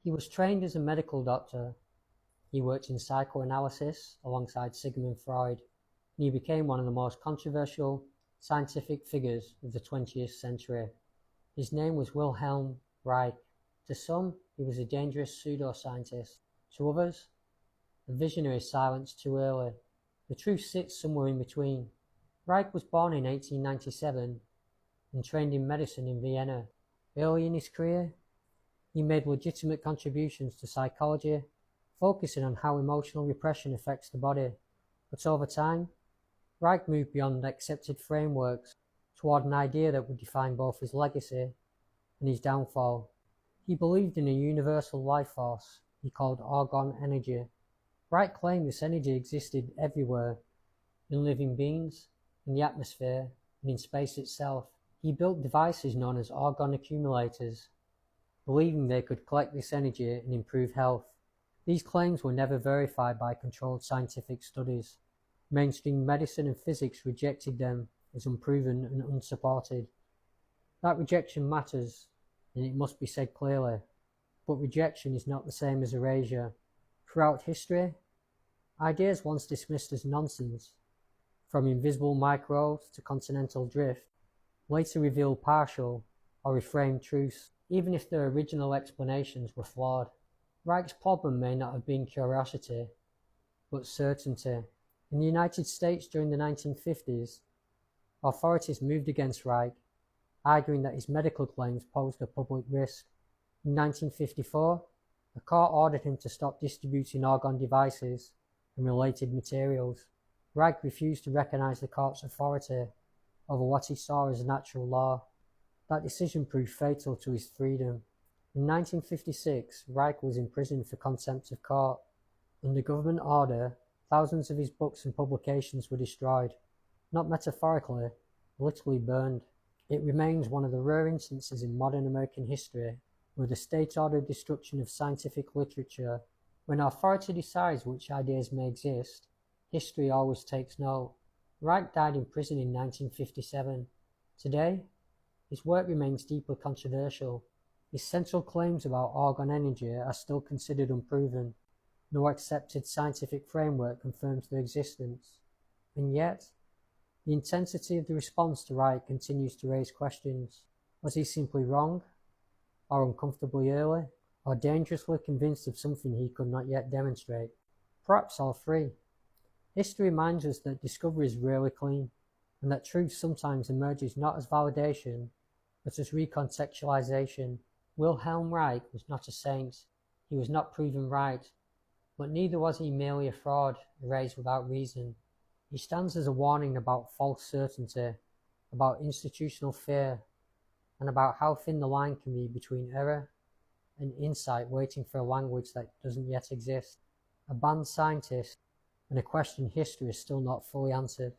He was trained as a medical doctor. He worked in psychoanalysis alongside Sigmund Freud, and he became one of the most controversial scientific figures of the 20th century. His name was Wilhelm Reich. To some, he was a dangerous pseudoscientist. To others, a visionary silenced too early. The truth sits somewhere in between. Reich was born in 1897 and trained in medicine in Vienna. Early in his career, he made legitimate contributions to psychology, focusing on how emotional repression affects the body. But over time, Reich moved beyond accepted frameworks toward an idea that would define both his legacy and his downfall. He believed in a universal life force he called orgone energy. Reich claimed this energy existed everywhere, in living beings, in the atmosphere, and in space itself. He built devices known as orgone accumulators, believing they could collect this energy and improve health. These claims were never verified by controlled scientific studies. Mainstream medicine and physics rejected them as unproven and unsupported. That rejection matters, and it must be said clearly, but rejection is not the same as erasure. Throughout history, ideas once dismissed as nonsense, from invisible microbes to continental drift, later reveal partial or reframed truths, even if their original explanations were flawed. Reich's problem may not have been curiosity, but certainty. In the United States during the 1950s, authorities moved against Reich, arguing that his medical claims posed a public risk. In 1954, a court ordered him to stop distributing orgone devices and related materials. Reich refused to recognize the court's authority over what he saw as natural law. That decision proved fatal to his freedom. In 1956, Reich was imprisoned for contempt of court. Under government order, thousands of his books and publications were destroyed, not metaphorically, literally burned. It remains one of the rare instances in modern American history where the state-ordered destruction of scientific literature. When authority decides which ideas may exist, history always takes note. Reich died in prison in 1957. Today, his work remains deeply controversial. His central claims about orgone energy are still considered unproven. No accepted scientific framework confirms their existence. And yet, the intensity of the response to Reich continues to raise questions. Was he simply wrong, or uncomfortably early, or dangerously convinced of something he could not yet demonstrate? Perhaps all three. History reminds us that discovery is rarely clean, and that truth sometimes emerges not as validation, but as recontextualization. Wilhelm Reich was not a saint. He was not proven right, but neither was he merely a fraud, erased without reason. He stands as a warning about false certainty, about institutional fear, and about how thin the line can be between error and insight waiting for a language that doesn't yet exist. A banned scientist, and a question history is still not fully answered.